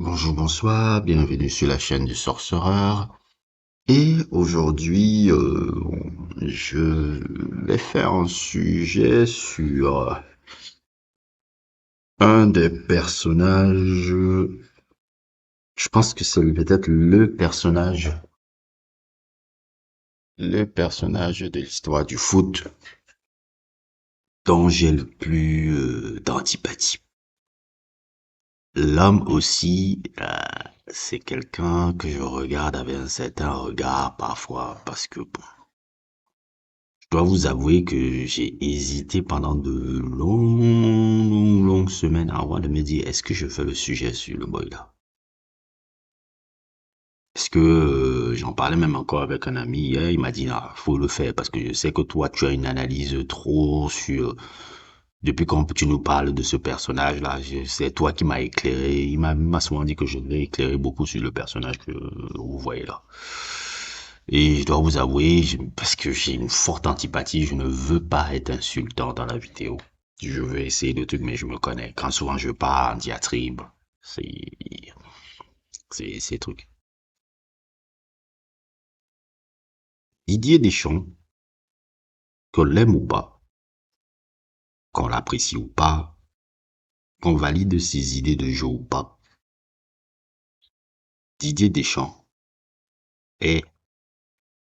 Bonjour, bonsoir, bienvenue sur la chaîne du Sorcereur. Et aujourd'hui, je vais faire un sujet sur un des personnages. Je pense que c'est peut-être le personnage de l'histoire du foot dont j'ai le plus d'antipathie. L'homme aussi, c'est quelqu'un que je regarde avec un certain regard parfois parce que bon, je dois vous avouer que j'ai hésité pendant de longues semaines avant de me dire est-ce que je fais le sujet sur le boy là. Est-ce que j'en parlais même encore avec un ami hier, il m'a dit ah, faut le faire parce que je sais que toi tu as une analyse trop sur depuis quand tu nous parles de ce personnage là, c'est toi qui m'as éclairé, il m'a souvent dit que je devais éclairer beaucoup sur le personnage que vous voyez là. Et je dois vous avouer, parce que j'ai une forte antipathie, je ne veux pas être insultant dans la vidéo. Je veux essayer de trucs, mais je me connais. Quand souvent je pars en diatribe, c'est, c'est truc. Didier Deschamps, qu'on l'aime ou pas, qu'on l'apprécie ou pas, qu'on valide ses idées de jeu ou pas, Didier Deschamps est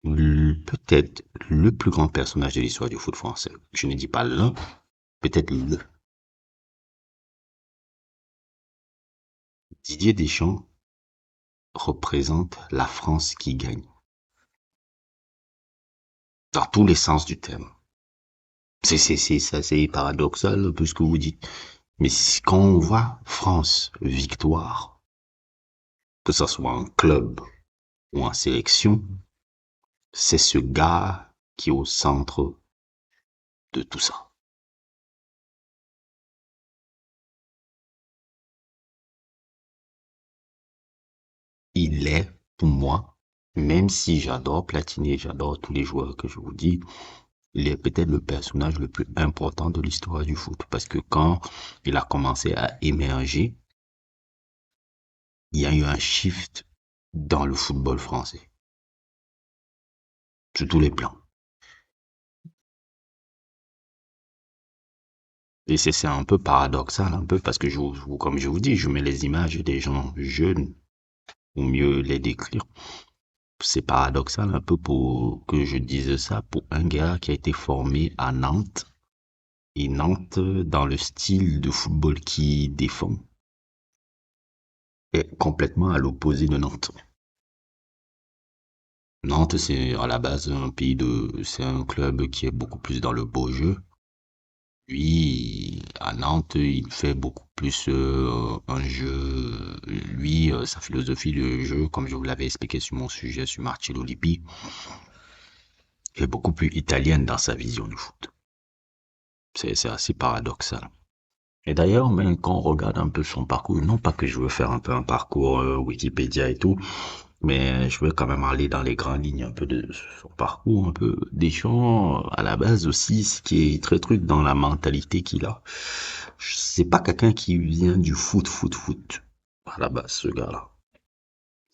peut-être le plus grand personnage de l'histoire du foot français. Je ne dis pas l'un, peut-être le. Didier Deschamps représente la France qui gagne, dans tous les sens du terme. C'est paradoxal un peu ce que vous dites. Mais quand on voit France victoire, que ce soit en club ou en sélection, c'est ce gars qui est au centre de tout ça. Il est, pour moi, même si j'adore Platini, j'adore tous les joueurs que je vous dis, il est peut-être le personnage le plus important de l'histoire du foot. Parce que quand il a commencé à émerger, il y a eu un shift dans le football français, sur tous les plans. Et c'est un peu paradoxal, un peu, parce que comme je vous dis, je mets les images des gens jeunes, ou mieux les décrire. C'est paradoxal un peu pour que je dise ça pour un gars qui a été formé à Nantes. Et Nantes, dans le style de football qu'il défend, est complètement à l'opposé de Nantes. Nantes, c'est à la base c'est un club qui est beaucoup plus dans le beau jeu. Lui, à Nantes, il fait beaucoup plus un jeu. Lui, sa philosophie de jeu, comme je vous l'avais expliqué sur mon sujet sur Marcello Lippi, est beaucoup plus italienne dans sa vision du foot. C'est assez paradoxal. Et d'ailleurs, même quand on regarde un peu son parcours, non pas que je veux faire un peu un parcours Wikipédia et tout, mais je veux quand même aller dans les grandes lignes un peu de son parcours, un peu Deschamps, à la base aussi, ce qui est très truc dans la mentalité qu'il a. C'est pas quelqu'un qui vient du foot, à la base, ce gars-là.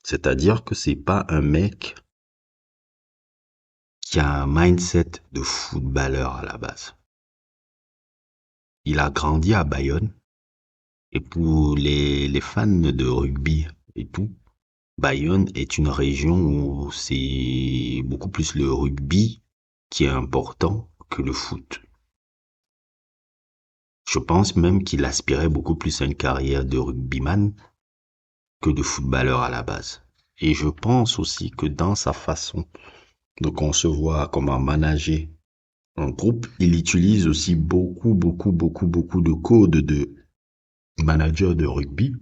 C'est-à-dire que c'est pas un mec qui a un mindset de footballeur à la base. Il a grandi à Bayonne, et pour les fans de rugby et tout, Bayonne est une région où c'est beaucoup plus le rugby qui est important que le foot. Je pense même qu'il aspirait beaucoup plus à une carrière de rugbyman que de footballeur à la base. Et je pense aussi que dans sa façon de concevoir comment manager un groupe, il utilise aussi beaucoup de codes de manager de rugby.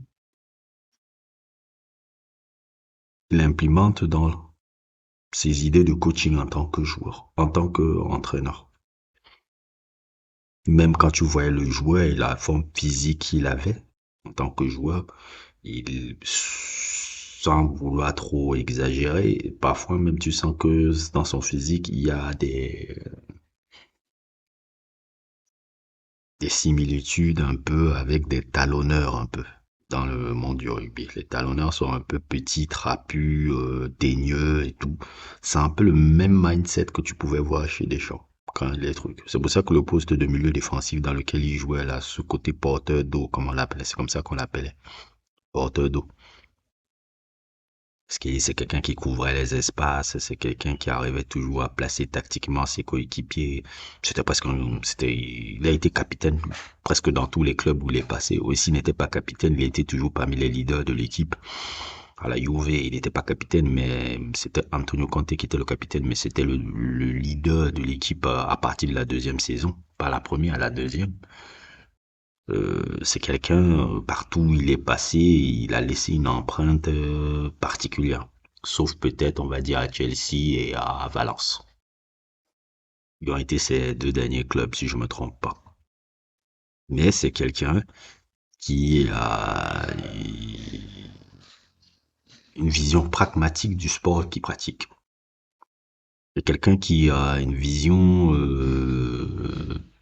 Il implémente dans ses idées de coaching en tant que joueur, en tant qu'entraîneur. Même quand tu voyais le joueur et la forme physique qu'il avait en tant que joueur, il, sans vouloir trop exagérer, parfois même tu sens que dans son physique, il y a des similitudes un peu avec des talonneurs un peu. dans le monde du rugby. Les talonneurs sont un peu petits, trapus, daigneux et tout. C'est un peu le même mindset que tu pouvais voir chez Deschamps. Quand les trucs. C'est pour ça que le poste de milieu défensif dans lequel il jouait là, ce côté porteur d'eau, comme on l'appelait, c'est comme ça qu'on l'appelait, porteur d'eau. Parce que c'est quelqu'un qui couvrait les espaces, c'est quelqu'un qui arrivait toujours à placer tactiquement ses coéquipiers. C'était presque, il a été capitaine presque dans tous les clubs où il est passé. Ou s'il n'était pas capitaine, il était toujours parmi les leaders de l'équipe. À la Juve, il n'était pas capitaine, mais c'était Antonio Conte qui était le capitaine, mais c'était le leader de l'équipe à partir de la deuxième saison. Pas la première, la deuxième. C'est quelqu'un, partout où il est passé, il a laissé une empreinte particulière. Sauf peut-être, on va dire, à Chelsea et à Valence. Ils ont été ses deux derniers clubs, si je me trompe pas. Mais c'est quelqu'un qui a une vision pragmatique du sport qu'il pratique. C'est quelqu'un qui a une vision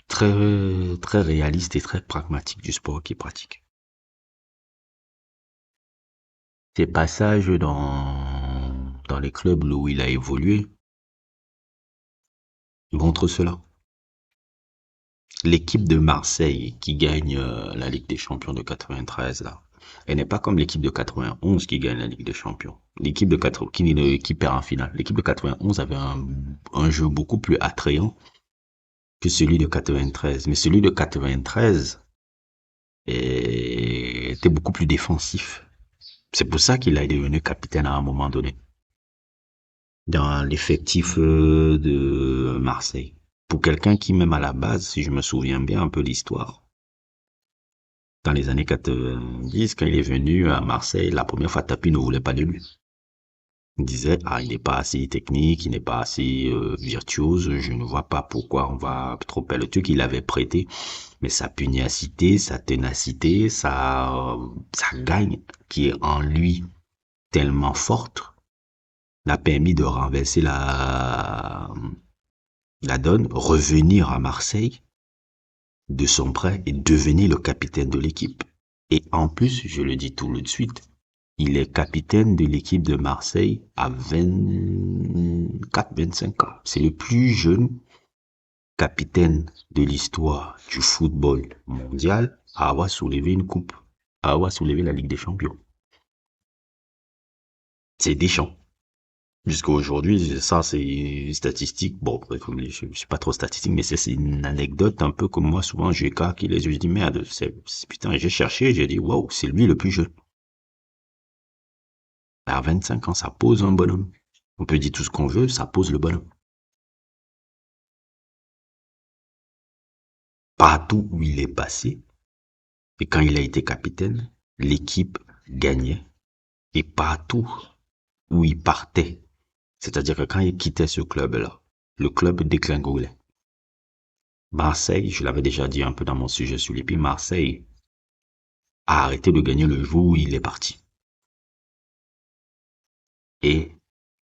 très, très réaliste et très pragmatique du sport qu'il pratique. Ses passages dans les clubs où il a évolué montrent cela. L'équipe de Marseille qui gagne la Ligue des Champions de 93 là, elle n'est pas comme l'équipe de 91 qui gagne la Ligue des Champions. L'équipe de 80, qui perd en finale. L'équipe de 91 avait un jeu beaucoup plus attrayant que celui de 93. Mais celui de 93 était beaucoup plus défensif. C'est pour ça qu'il est devenu capitaine à un moment donné dans l'effectif de Marseille. Pour quelqu'un qui, même à la base, si je me souviens bien un peu l'histoire, dans les années 90, quand il est venu à Marseille, la première fois, Tapi ne voulait pas de lui. Il disait, ah, il n'est pas assez technique, il n'est pas assez virtuose, je ne vois pas pourquoi on va trop le truc. Il avait prêté, mais sa pugnacité, sa ténacité, sa gagne qui est en lui tellement forte, l'a permis de renverser la donne, revenir à Marseille de son prêt et devenir le capitaine de l'équipe. Et en plus, je le dis tout de suite, il est capitaine de l'équipe de Marseille à 24-25 ans. C'est le plus jeune capitaine de l'histoire du football mondial à avoir soulevé une coupe, à avoir soulevé la Ligue des Champions. C'est Deschamps. Jusqu'à aujourd'hui, ça c'est une statistique. Bon, je suis pas trop statistique, mais c'est une anecdote un peu comme moi. Souvent, j'ai qui les yeux, je dis merde, putain, j'ai cherché, j'ai dit waouh, c'est lui le plus jeune. À 25 ans, ça pose un bonhomme. On peut dire tout ce qu'on veut, ça pose le bonhomme. Partout où il est passé, et quand il a été capitaine, l'équipe gagnait. Et partout où il partait, c'est-à-dire que quand il quittait ce club-là, le club déclingolait. Marseille, je l'avais déjà dit un peu dans mon sujet sur les Marseille a arrêté de gagner le jour où il est parti. Et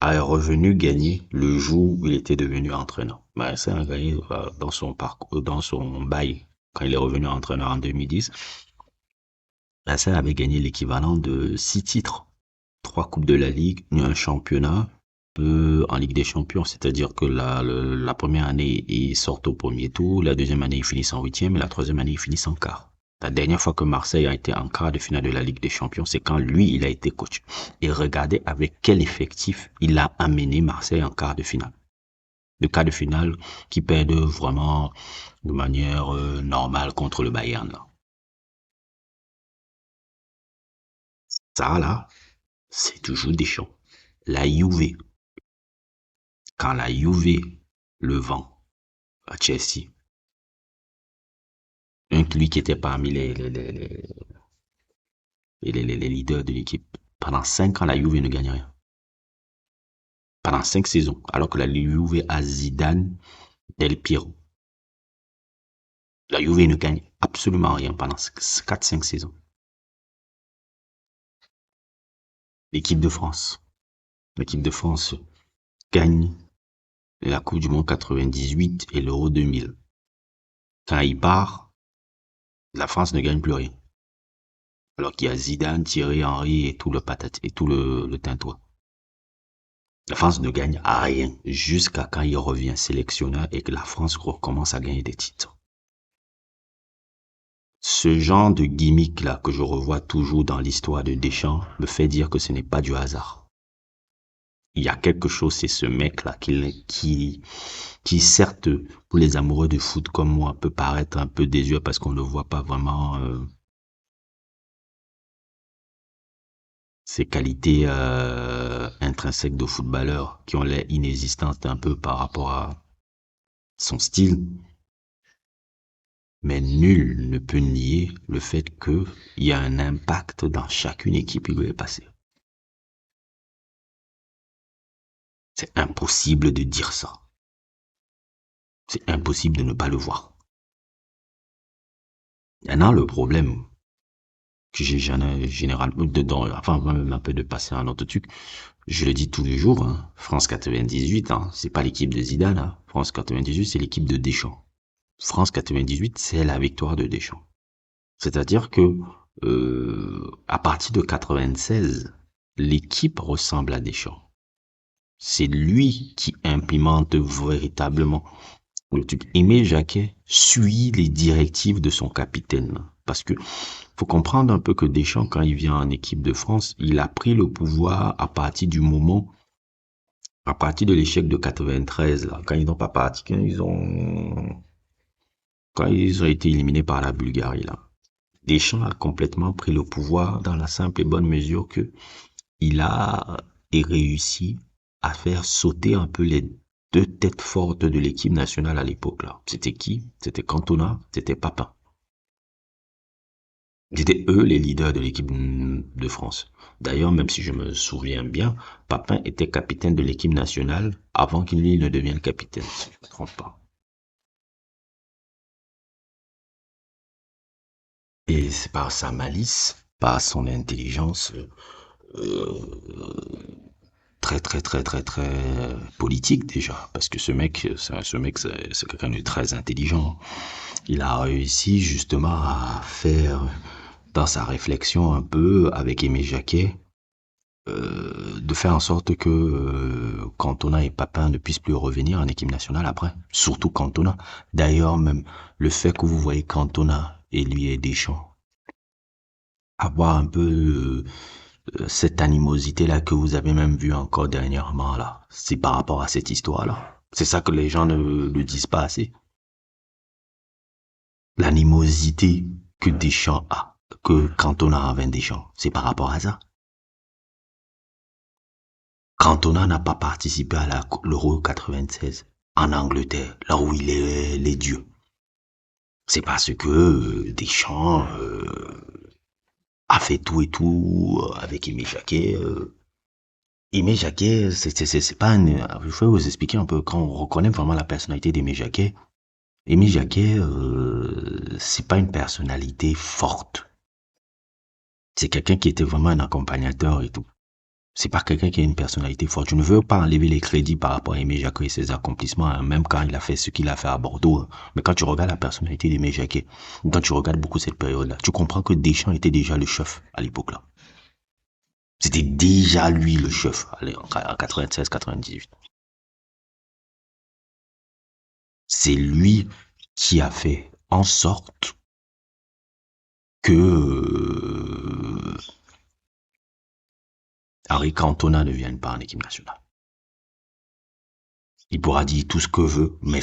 est revenu gagner le jour où il était devenu entraîneur. Marseille a gagné dans son parcours, dans son bail, quand il est revenu entraîneur en 2010. Marseille avait gagné l'équivalent de 6 titres. 3 coupes de la Ligue, un championnat en Ligue des Champions, c'est-à-dire que la première année, ils sortent au premier tour, la deuxième année, ils finissent en huitième, et la troisième année, ils finissent en quart. La dernière fois que Marseille a été en quart de finale de la Ligue des Champions, c'est quand lui, il a été coach. Et regardez avec quel effectif il a amené Marseille en quart de finale. Le quart de finale qui perd vraiment de manière normale contre le Bayern. Là. Ça, là, c'est toujours Deschamps. La Juve, quand la Juve le vend à Chelsea, lui qui était parmi les leaders de l'équipe, pendant 5 ans, la Juve ne gagne rien. Pendant 5 saisons, alors que la Juve a Zidane, Del Piero. La Juve ne gagne absolument rien pendant 4-5 saisons. L'équipe de France. L'équipe de France gagne la Coupe du Monde 98 et l'Euro 2000. Quand il part, la France ne gagne plus rien. Alors qu'il y a Zidane, Thierry Henry et tout le patate et tout le tintouin. La France ne gagne à rien jusqu'à quand il revient sélectionneur et que la France recommence à gagner des titres. Ce genre de gimmick là que je revois toujours dans l'histoire de Deschamps me fait dire que ce n'est pas du hasard. Il y a quelque chose, c'est ce mec là qui certes pour les amoureux de foot comme moi peut paraître un peu désuet parce qu'on ne voit pas vraiment ses qualités intrinsèques de footballeur qui ont l'air inexistantes un peu par rapport à son style. Mais nul ne peut nier le fait qu'il y a un impact dans chacune équipe où il est passé. C'est impossible de dire ça. C'est impossible de ne pas le voir. Maintenant, le problème que j'ai généralement dedans, enfin, même un peu de passer à un autre truc, je le dis tous les jours, hein, France 98, hein, c'est pas l'équipe de Zidane, hein, France 98, c'est l'équipe de Deschamps. France 98, c'est la victoire de Deschamps. C'est-à-dire que à partir de 96, l'équipe ressemble à Deschamps. C'est lui qui implémente véritablement le truc. Aimé Jacquet suit les directives de son capitaine. Parce que faut comprendre un peu que Deschamps, quand il vient en équipe de France, il a pris le pouvoir à partir du moment, à partir de l'échec de 93, là, quand ils n'ont pas parti, quand ils ont été éliminés par la Bulgarie, là. Deschamps a complètement pris le pouvoir dans la simple et bonne mesure que il a réussi à faire sauter un peu les deux têtes fortes de l'équipe nationale à l'époque là. C'était qui? C'était Cantona, c'était Papin. C'était eux les leaders de l'équipe de France. D'ailleurs, même si je me souviens bien, Papin était capitaine de l'équipe nationale avant qu'il ne devienne capitaine, si je ne me trompe pas. Et c'est par sa malice, par son intelligence, très très très très très politique déjà parce que ce mec c'est quelqu'un de très intelligent. Il a réussi justement à faire dans sa réflexion un peu avec Aimé Jacquet de faire en sorte que Cantona et Papin ne puissent plus revenir en équipe nationale après, surtout Cantona. D'ailleurs même le fait que vous voyez Cantona et lui et Deschamps avoir un peu cette animosité-là que vous avez même vu encore dernièrement, là, c'est par rapport à cette histoire-là. C'est ça que les gens ne disent pas assez. L'animosité que Deschamps a, que Cantona a avec Deschamps, c'est par rapport à ça. Cantona n'a pas participé à l'Euro 96 en Angleterre, là où il est les dieux. C'est parce que Deschamps a fait tout et tout avec Aimé Jacquet. Aimé Jacquet, c'est pas je vais vous expliquer un peu quand on reconnaît vraiment la personnalité d'Aimé Jacquet. Aimé Jacquet, c'est pas une personnalité forte. C'est quelqu'un qui était vraiment un accompagnateur et tout. C'est pas quelqu'un qui a une personnalité forte. Je ne veux pas enlever les crédits par rapport à Aimé Jacquet et ses accomplissements, hein, même quand il a fait ce qu'il a fait à Bordeaux. Hein. Mais quand tu regardes la personnalité d'Aimé Jacquet, quand tu regardes beaucoup cette période-là, tu comprends que Deschamps était déjà le chef à l'époque-là. C'était déjà lui le chef en 96-98. C'est lui qui a fait en sorte que Harry Cantona ne vienne pas en équipe nationale. Il pourra dire tout ce que veut, mais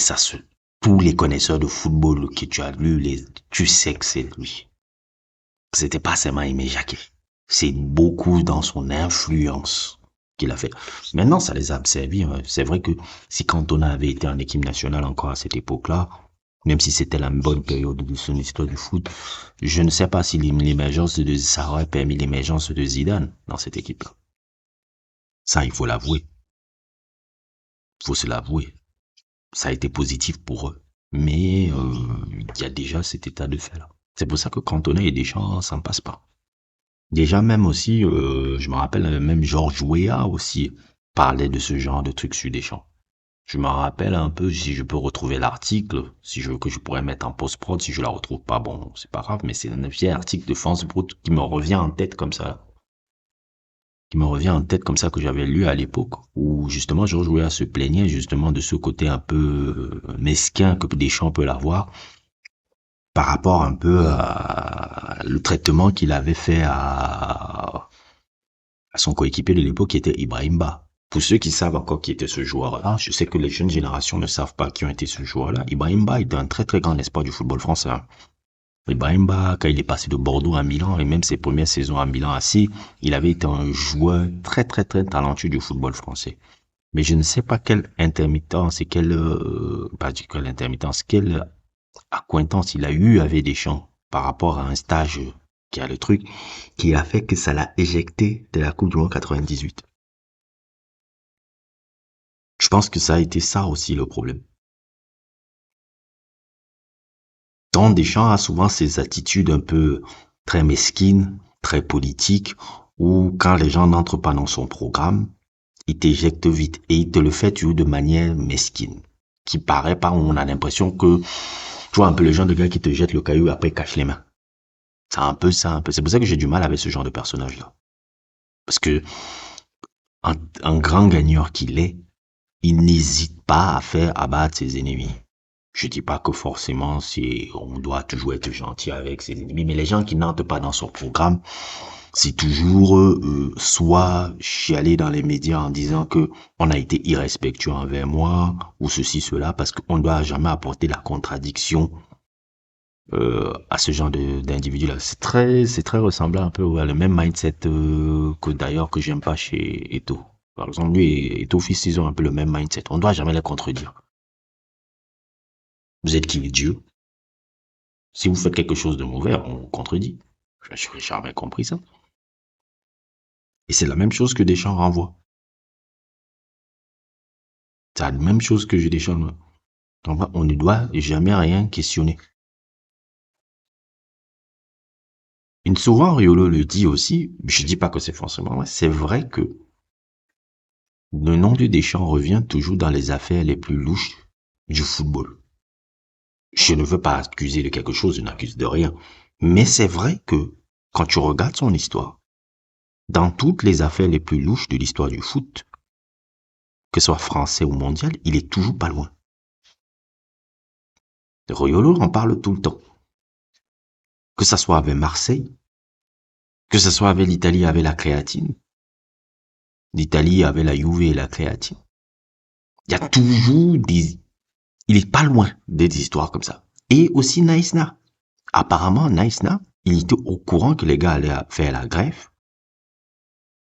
tous les connaisseurs de football que tu as lu, tu sais que c'est lui. C'était pas seulement Aimé Jacquet. C'est beaucoup dans son influence qu'il a fait. Maintenant, ça les a servi. Hein. C'est vrai que si Cantona avait été en équipe nationale encore à cette époque-là, même si c'était la bonne période de son histoire du foot, je ne sais pas si ça aurait permis l'émergence de Zidane dans cette équipe-là. Ça, il faut l'avouer. Il faut se l'avouer. Ça a été positif pour eux. Mais il y a déjà cet état de fait-là. C'est pour ça que Cantona et Deschamps, ça ne passe pas. Déjà même aussi, je me rappelle même Georges Weah aussi parlait de ce genre de trucs sur Deschamps. Je me rappelle un peu si je peux retrouver l'article, si je veux que je pourrais mettre en post-prod, si je la retrouve pas, bon, c'est pas grave, mais c'est un vieil article de France Brut qui me revient en tête comme ça, que j'avais lu à l'époque, où justement Georges Weah se plaignait justement de ce côté un peu mesquin que Deschamps peut l'avoir, par rapport un peu à le traitement qu'il avait fait à son coéquipier de l'époque qui était Ibrahim Ba. Pour ceux qui savent encore qui était ce joueur-là, je sais que les jeunes générations ne savent pas qui ont été ce joueur-là. Ibrahim Ba était un très très grand espoir du football français. Hein. Ibrahim Ba, quand il est passé de Bordeaux à Milan, et même ses premières saisons à Milan AC, il avait été un joueur très très très talentueux du football français. Mais je ne sais pas quelle intermittence et quelle intermittence, quelle accointance il a eu avec Deschamps par rapport à un stage qui a le truc, qui a fait que ça l'a éjecté de la Coupe du Monde 98. Je pense que ça a été ça aussi le problème. Tant Deschamps a souvent ces attitudes un peu très mesquines, très politiques, où quand les gens n'entrent pas dans son programme, il t'éjecte vite et il te le fait toujours de manière mesquine, qui paraît pas où on a l'impression que tu vois un peu le genre de gars qui te jette le caillou et après cache les mains. C'est un peu ça, un peu. C'est pour ça que j'ai du mal avec ce genre de personnage-là. Parce que un grand gagneur qu'il est, il n'hésite pas à faire abattre ses ennemis. Je dis pas que forcément on doit toujours être gentil avec ses ennemis, mais les gens qui n'entrent pas dans son programme, c'est toujours soit chialer dans les médias en disant que on a été irrespectueux envers moi ou ceci cela parce qu'on ne doit jamais apporter la contradiction à ce genre d'individu là. C'est très ressemblant un peu à le même mindset que d'ailleurs que j'aime pas chez Eto. Par exemple, lui et Eto fils, ils ont un peu le même mindset. On ne doit jamais les contredire. Vous êtes qui, Dieu? Si vous faites quelque chose de mauvais, on vous contredit. Je n'ai jamais compris ça. Et c'est la même chose que Deschamps renvoie. C'est la même chose que Deschamps. On ne doit jamais rien questionner. Et souvent, Riolo le dit aussi, je dis pas que c'est forcément vrai, c'est vrai que le nom de Deschamps revient toujours dans les affaires les plus louches du football. Je ne veux pas accuser de quelque chose, je n'accuse de rien. Mais c'est vrai que quand tu regardes son histoire, dans toutes les affaires les plus louches de l'histoire du foot, que ce soit français ou mondial, il est toujours pas loin. Royolo en parle tout le temps. Que ça soit avec Marseille, que ce soit avec l'Italie avec la créatine, l'Italie avec la Juve et la créatine. Il y a toujours des... Il est pas loin des histoires comme ça. Et aussi Naïsna. Apparemment, Naïsna, il était au courant que les gars allaient faire la grève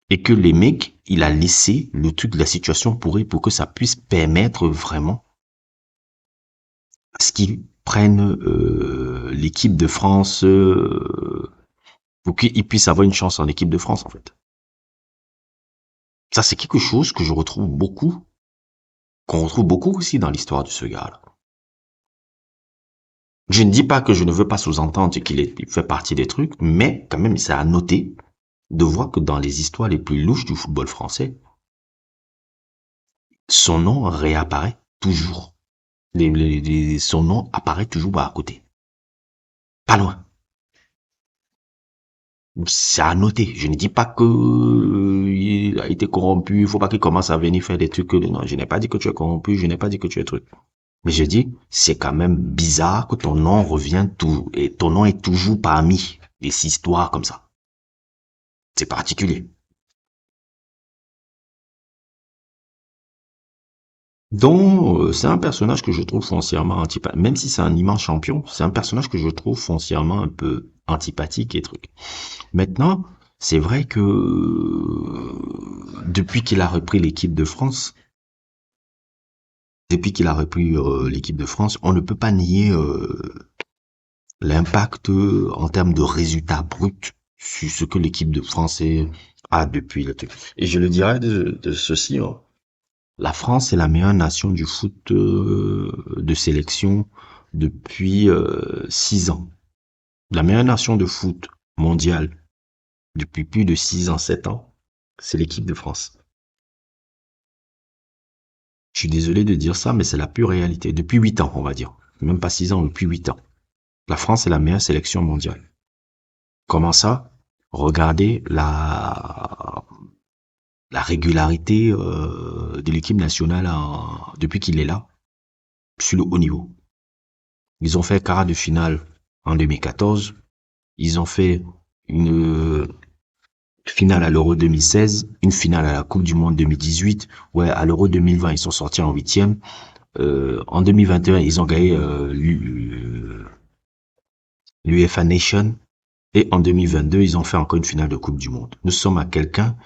et que les mecs, il a laissé le truc de la situation pour que ça puisse permettre vraiment à ce qu'ils prennent l'équipe de France pour qu'ils puissent avoir une chance en équipe de France, en fait. Ça, c'est quelque chose que je retrouve beaucoup, qu'on retrouve beaucoup aussi dans l'histoire de ce gars-là. Je ne dis pas que je ne veux pas sous-entendre qu'il fait partie des trucs, mais quand même, c'est à noter de voir que dans les histoires les plus louches du football français, son nom réapparaît toujours. Son nom apparaît toujours à côté. Pas loin. C'est à noter. Je ne dis pas que il a été corrompu. Il faut pas qu'il commence à venir faire des trucs. Non, je n'ai pas dit que tu es corrompu. Je n'ai pas dit que tu es truc. Mais je dis, c'est quand même bizarre que ton nom revient tout et ton nom est toujours parmi les histoires comme ça. C'est particulier. Donc, c'est un personnage que je trouve foncièrement antipathique. Même si c'est un immense champion, c'est un personnage que je trouve foncièrement un peu antipathique et truc. Maintenant, c'est vrai que depuis qu'il a repris l'équipe de France, on ne peut pas nier l'impact en termes de résultats bruts sur ce que l'équipe de France a depuis le truc. Et je le dirais de ceci, hein. La France est la meilleure nation du foot de sélection depuis 6 ans. La meilleure nation de foot mondiale depuis plus de 6 ans, 7 ans, c'est l'équipe de France. Je suis désolé de dire ça, mais c'est la pure réalité. Depuis 8 ans, on va dire. Même pas 6 ans, depuis 8 ans. La France est la meilleure sélection mondiale. Comment ça? Regardez la régularité de l'équipe nationale depuis qu'il est là, sur le haut niveau. Ils ont fait quart de finale en 2014. Ils ont fait une finale à l'Euro 2016, une finale à la Coupe du Monde 2018. Ouais, à l'Euro 2020, ils sont sortis en huitième. En 2021, ils ont gagné l'UEFA Nation. Et en 2022, ils ont fait encore une finale de Coupe du Monde. Nous sommes à quelqu'un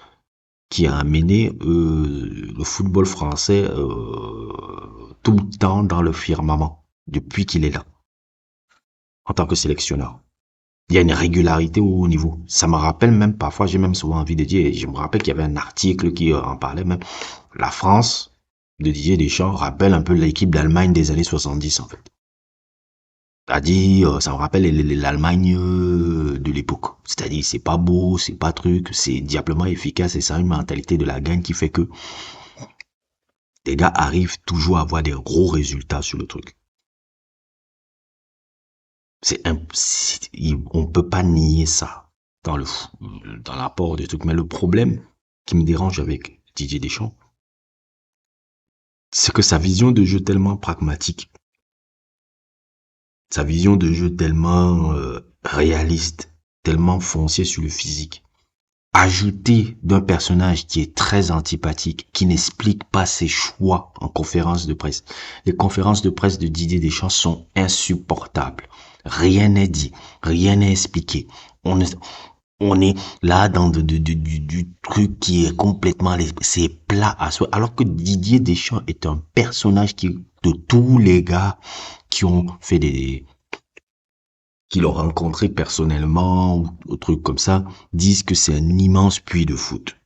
qui a amené le football français tout le temps dans le firmament, depuis qu'il est là, en tant que sélectionneur. Il y a une régularité au haut niveau. Ça me rappelle même, parfois j'ai même souvent envie de dire, et je me rappelle qu'il y avait un article qui en parlait même, la France de Didier Deschamps rappelle un peu l'équipe d'Allemagne des années 70 en fait. C'est-à-dire, ça me rappelle l'Allemagne de l'époque. C'est-à-dire, c'est pas beau, c'est pas truc, c'est diablement efficace et ça a une mentalité de la gagne qui fait que les gars arrivent toujours à avoir des gros résultats sur le truc. On peut pas nier ça dans l'apport du truc. Mais le problème qui me dérange avec Didier Deschamps, c'est que sa vision de jeu tellement pragmatique, sa vision de jeu tellement réaliste, tellement foncée sur le physique, ajouté d'un personnage qui est très antipathique, qui n'explique pas ses choix en conférence de presse. Les conférences de presse de Didier Deschamps sont insupportables. Rien n'est dit, rien n'est expliqué. On est là dans du truc qui est complètement, c'est plat à soi. Alors que Didier Deschamps est un personnage de tous les gars qui ont fait qui l'ont rencontré personnellement ou trucs comme ça, disent que c'est un immense puits de foot.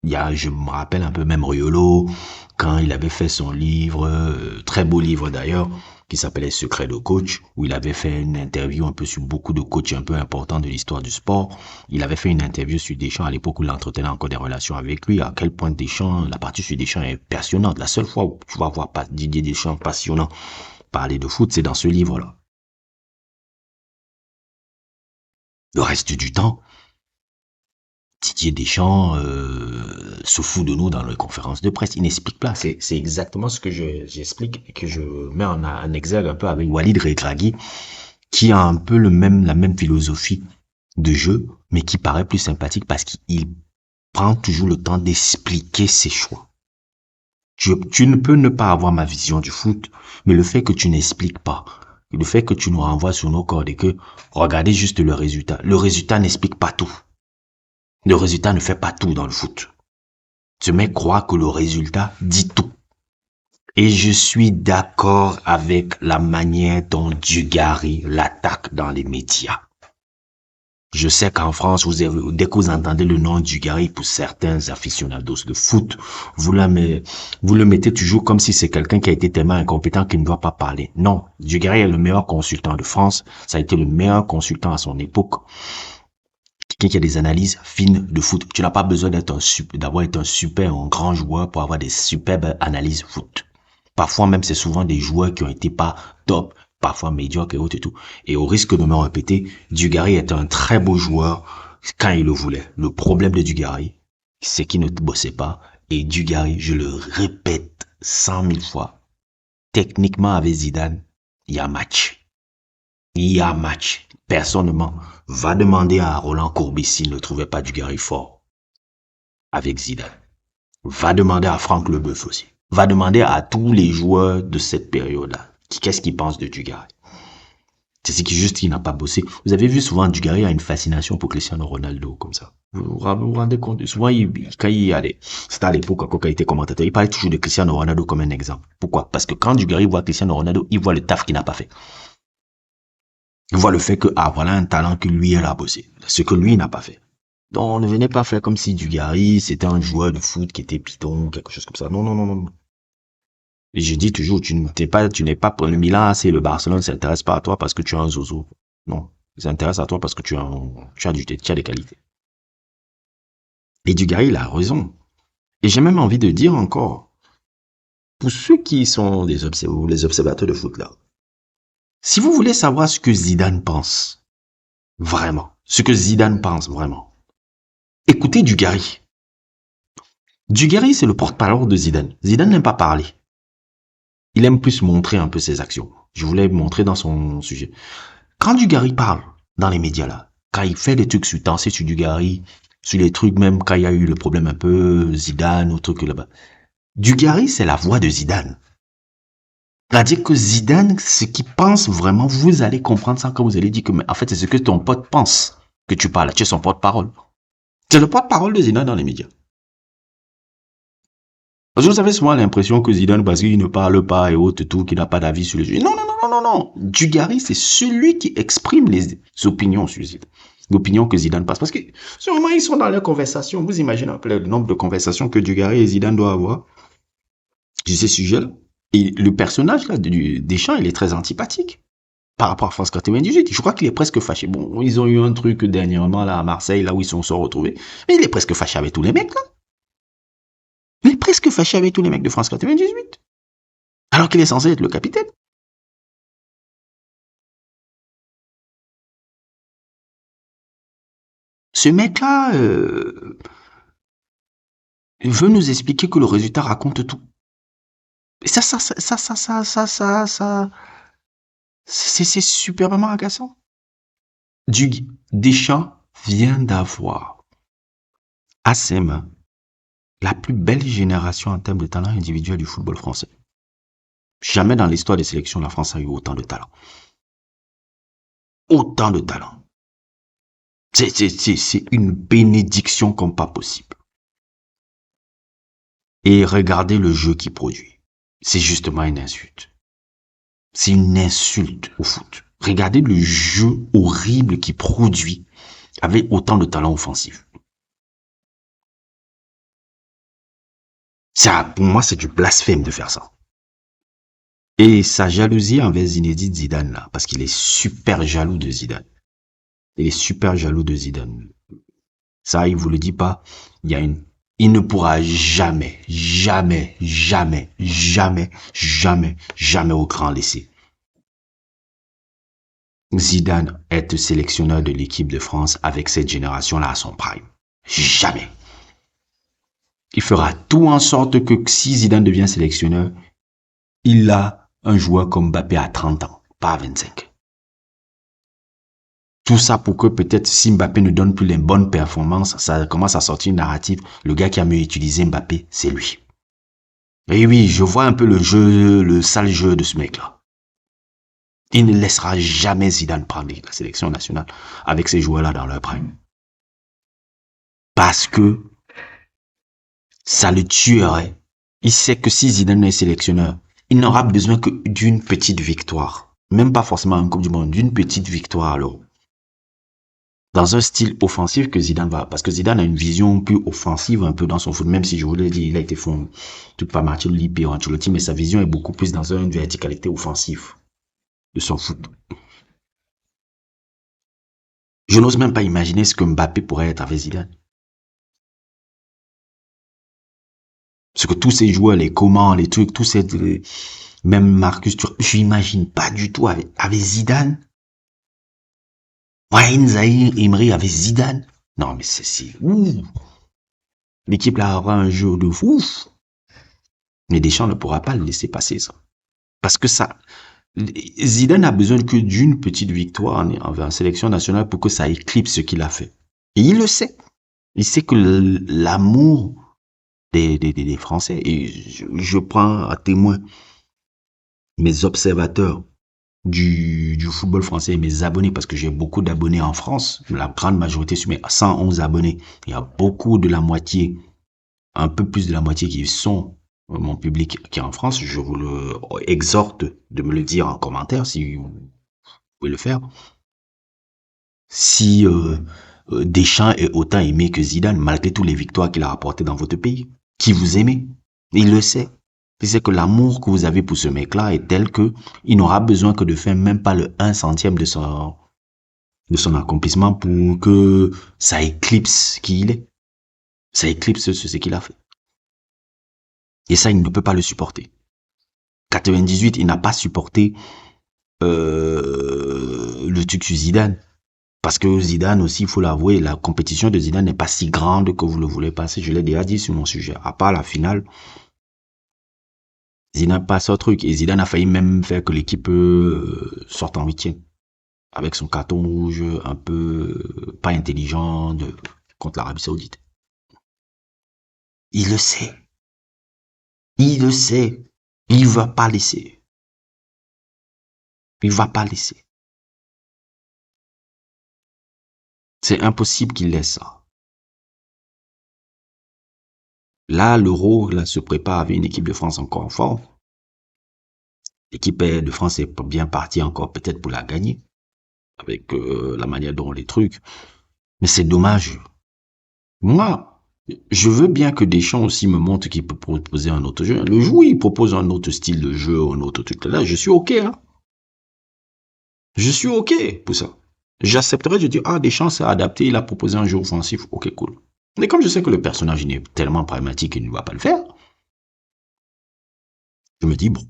Je me rappelle un peu même Riolo, quand il avait fait son livre, très beau livre d'ailleurs, qui s'appelait Secret de coach, où il avait fait une interview un peu sur beaucoup de coachs un peu importants de l'histoire du sport. Il avait fait une interview sur Deschamps à l'époque où il entretenait encore des relations avec lui, à quel point Deschamps, la partie sur Deschamps est passionnante. La seule fois où tu vas voir Didier Deschamps passionnant parler de foot, c'est dans ce livre-là. Le reste du temps, Didier Deschamps se fout de nous dans les conférences de presse. Il n'explique pas. C'est exactement ce que j'explique et que je mets en exergue un peu avec Walid Regragui, qui a un peu la même philosophie de jeu, mais qui paraît plus sympathique parce qu'il prend toujours le temps d'expliquer ses choix. Tu ne peux ne pas avoir ma vision du foot, mais le fait que tu n'expliques pas, le fait que tu nous renvoies sur nos cordes et que regardez juste le résultat n'explique pas tout. Le résultat ne fait pas tout dans le foot. Ce mec croit que le résultat dit tout. Et je suis d'accord avec la manière dont Dugarry l'attaque dans les médias. Je sais qu'en France, dès que vous entendez le nom Dugarry pour certains aficionados de foot, vous le mettez toujours comme si c'est quelqu'un qui a été tellement incompétent qu'il ne doit pas parler. Non, Dugarry est le meilleur consultant de France. Ça a été le meilleur consultant à son époque. Quelqu'un qui a des analyses fines de foot. Tu n'as pas besoin d'avoir été un grand joueur pour avoir des superbes analyses foot. Parfois même, c'est souvent des joueurs qui ont été pas top, parfois médiocres et autres et tout. Et au risque de me répéter, Dugarry est un très beau joueur quand il le voulait. Le problème de Dugarry, c'est qu'il ne bossait pas. Et Dugarry, je le répète 100 000 fois, techniquement avec Zidane, il y a match. Il y a match. Personne ne ment. Va demander à Roland Courbis s'il ne trouvait pas Dugarry fort avec Zidane. Va demander à Franck Leboeuf aussi. Va demander à tous les joueurs de cette période-là. Qu'est-ce qu'ils pensent de Dugarry? C'est juste qu'il n'a pas bossé. Vous avez vu souvent Dugarry a une fascination pour Cristiano Ronaldo comme ça. Vous vous rendez compte? Souvent, quand il allait, c'était à l'époque quand il était commentateur, il parlait toujours de Cristiano Ronaldo comme un exemple. Pourquoi? Parce que quand Dugarry voit Cristiano Ronaldo, il voit le taf qu'il n'a pas fait. Il voit le fait que, voilà un talent que lui, elle a bossé. Ce que lui n'a pas fait. Donc, ne venez pas faire comme si Dugarry, c'était un joueur de foot qui était piton, quelque chose comme ça. Non, non, non, non. Et je dis toujours, tu n'es pas pour le Milan, c'est le Barcelone, ça s'intéresse pas à toi parce que tu es un zozo. Non. Ça s'intéresse à toi parce que tu as des qualités. Et Dugarry, il a raison. Et j'ai même envie de dire encore, pour ceux qui sont les observateurs de foot là, si vous voulez savoir ce que Zidane pense, vraiment, ce que Zidane pense vraiment, écoutez Dugarry. Dugarry, c'est le porte-parole de Zidane. Zidane n'aime pas parler. Il aime plus montrer un peu ses actions. Je voulais montrer dans son sujet. Quand Dugarry parle dans les médias là, quand il fait des trucs sur danser sur Dugarry, sur les trucs même quand il y a eu le problème un peu Zidane ou truc là-bas. Dugarry, c'est la voix de Zidane. C'est-à-dire que Zidane, ce qu'il pense vraiment, vous allez comprendre ça quand vous allez dire que, mais en fait, c'est ce que ton pote pense que tu parles. Tu es son porte-parole. C'est le porte-parole de Zidane dans les médias. Parce que vous avez souvent l'impression que Zidane, parce qu'il ne parle pas et autres, tout, qu'il n'a pas d'avis sur le sujet. Non, non, non, non, non, non. Dugarry, c'est celui qui exprime les opinions sur Zidane. L'opinion que Zidane passe. Parce que, sûrement, ils sont dans leur conversation. Vous imaginez un peu le nombre de conversations que Dugarry et Zidane doivent avoir sur ces sujets-là. Et le personnage, là, Deschamps, il est très antipathique par rapport à France 98. Je crois qu'il est presque fâché. Bon, ils ont eu un truc dernièrement, là, à Marseille, là où ils se sont retrouvés. Mais il est presque fâché avec tous les mecs, là. Il est presque fâché avec tous les mecs de France 98. Alors qu'il est censé être le capitaine. Ce mec-là veut nous expliquer que le résultat raconte tout. Et c'est superbement agaçant. Deschamps vient d'avoir à ses mains la plus belle génération en termes de talent individuel du football français. Jamais dans l'histoire des sélections, la France a eu autant de talent. Autant de talent. C'est une bénédiction comme pas possible. Et regardez le jeu qu'il produit. C'est justement une insulte. C'est une insulte au foot. Regardez le jeu horrible qu'il produit avec autant de talent offensif. Ça, pour moi, c'est du blasphème de faire ça. Et sa jalousie envers Zinedine Zidane, là, parce qu'il est super jaloux de Zidane. Il est super jaloux de Zidane. Ça, il vous le dit pas. Il ne pourra jamais, jamais, jamais, jamais, jamais, jamais au grand laisser Zidane être sélectionneur de l'équipe de France avec cette génération-là à son prime. Jamais. Il fera tout en sorte que si Zidane devient sélectionneur, il a un joueur comme Mbappé à 30 ans, pas à 25. Tout ça pour que peut-être si Mbappé ne donne plus les bonnes performances, ça commence à sortir une narrative. Le gars qui a mieux utilisé Mbappé, c'est lui. Et oui, je vois un peu le jeu, le sale jeu de ce mec-là. Il ne laissera jamais Zidane prendre la sélection nationale avec ces joueurs-là dans leur prime. Parce que ça le tuerait. Il sait que si Zidane est sélectionneur, il n'aura besoin que d'une petite victoire. Même pas forcément en Coupe du Monde, d'une petite victoire alors. Dans un style offensif que Zidane va, parce que Zidane a une vision plus offensive un peu dans son foot, même si je vous l'ai dit, il a été fondé tout par Martin Lippi ou Ancelotti, mais sa vision est beaucoup plus dans une verticalité offensive de son foot. Je n'ose même pas imaginer ce que Mbappé pourrait être avec Zidane. Parce que tous ces joueurs, les Coman, les trucs, tous ces, même Marcus, je n'imagine pas du tout avec Zidane. Wayne Zahir Emery avec Zidane. Non, mais c'est l'équipe là aura un jeu de fou. Mais Deschamps ne pourra pas le laisser passer ça. Parce que ça, Zidane a besoin que d'une petite victoire en sélection nationale pour que ça éclipse ce qu'il a fait. Et il le sait. Il sait que l'amour des Français, et je prends à témoin mes observateurs du football français et mes abonnés, parce que j'ai beaucoup d'abonnés en France, la grande majorité sur mes 111 abonnés, il y a beaucoup de la moitié, un peu plus de la moitié qui sont mon public qui est en France. Je vous le exhorte de me le dire en commentaire si vous pouvez le faire. Si Deschamps est autant aimé que Zidane, malgré toutes les victoires qu'il a rapportées dans votre pays, qui vous aimez, il le sait. Il sait que l'amour que vous avez pour ce mec-là est tel que il n'aura besoin que de faire même pas le 1 centième de son accomplissement pour que ça éclipse qui il est. Ça éclipse ce qu'il a fait. Et ça, il ne peut pas le supporter. 98, il n'a pas supporté le truc sur Zidane. Parce que Zidane aussi, il faut l'avouer, la compétition de Zidane n'est pas si grande que vous le voulez passer. Je l'ai déjà dit sur mon sujet. À part la finale, Zidane passe au truc. Et Zidane a failli même faire que l'équipe sorte en huitième. Avec son carton rouge un peu pas intelligent contre l'Arabie Saoudite. Il le sait. Il le sait. Il va pas laisser. Il va pas laisser. C'est impossible qu'il laisse ça. Là, l'Euro là, se prépare avec une équipe de France encore en forme. L'équipe de France est bien partie encore peut-être pour la gagner. Avec la manière dont les trucs. Mais c'est dommage. Moi, je veux bien que Deschamps aussi me montre qu'il peut proposer un autre jeu. Le jour où il propose un autre style de jeu, un autre truc là, je suis OK. Hein. Je suis OK pour ça. J'accepterais, je dis, ah, Deschamps s'est adapté, il a proposé un jeu offensif. OK, cool. Mais comme je sais que le personnage il est tellement pragmatique qu'il ne va pas le faire, je me dis, bon,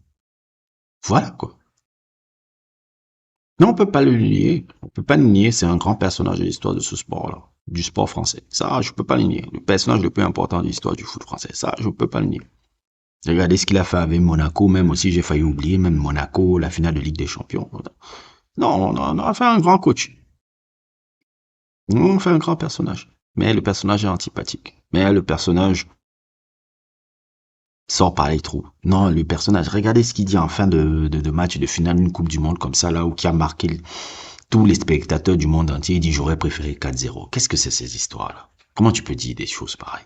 voilà quoi. Non, on peut pas le nier. On peut pas le nier, c'est un grand personnage de l'histoire de ce sport-là, du sport français. Ça, je peux pas le nier. Le personnage le plus important de l'histoire du foot français. Ça, je peux pas le nier. Regardez ce qu'il a fait avec Monaco, même aussi, j'ai failli oublier, même Monaco, la finale de Ligue des Champions. Non, on a fait un grand coach. On a fait un grand personnage. Mais le personnage est antipathique. Mais le personnage sort par les trous. Non, le personnage, regardez ce qu'il dit en fin de match de finale d'une Coupe du Monde comme ça, là, où qui a marqué tous les spectateurs du monde entier. Il dit, j'aurais préféré 4-0. Qu'est-ce que c'est ces histoires-là? Comment tu peux dire des choses pareilles?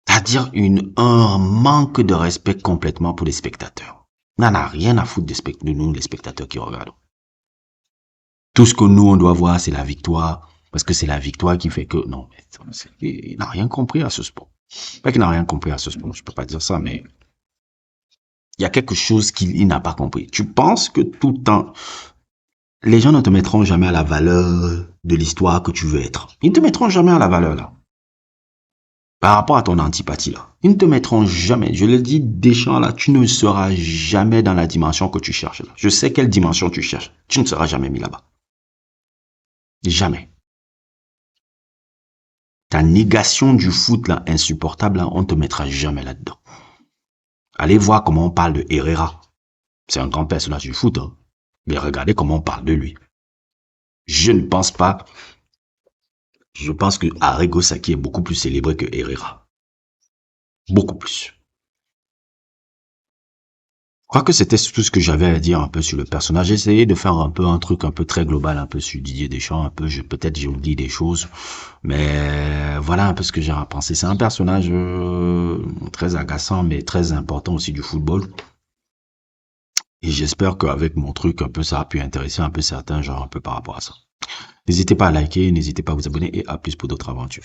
C'est-à-dire un manque de respect complètement pour les spectateurs. On n'en a rien à foutre de nous, les spectateurs qui regardent. Tout ce que nous, on doit voir, c'est la victoire. Parce que c'est la victoire qui fait que... Non, il n'a rien compris à ce sport. Pas qu'il n'a rien compris à ce sport, je peux pas dire ça, mais... Il y a quelque chose qu'il n'a pas compris. Tu penses que tout le temps... Les gens ne te mettront jamais à la valeur de l'histoire que tu veux être. Ils ne te mettront jamais à la valeur, là. Par rapport à ton antipathie, là. Ils ne te mettront jamais. Je le dis, Deschamps, là, tu ne seras jamais dans la dimension que tu cherches, là. Je sais quelle dimension tu cherches. Tu ne seras jamais mis là-bas. Jamais. Ta négation du foot, là, insupportable, là, on ne te mettra jamais là-dedans. Allez voir comment on parle de Herrera. C'est un grand personnage du foot, hein. Mais regardez comment on parle de lui. Je ne pense pas. Je pense que Arrigo Sacchi est beaucoup plus célébré que Herrera. Beaucoup plus. Je crois que c'était tout ce que j'avais à dire un peu sur le personnage. J'ai essayé de faire un peu un truc un peu très global, un peu sur Didier Deschamps, un peu, peut-être j'ai oublié des choses, mais voilà un peu ce que j'ai à penser. C'est un personnage très agaçant, mais très important aussi du football. Et j'espère qu'avec mon truc, un peu, ça a pu intéresser un peu certains gens un peu par rapport à ça. N'hésitez pas à liker, n'hésitez pas à vous abonner et à plus pour d'autres aventures.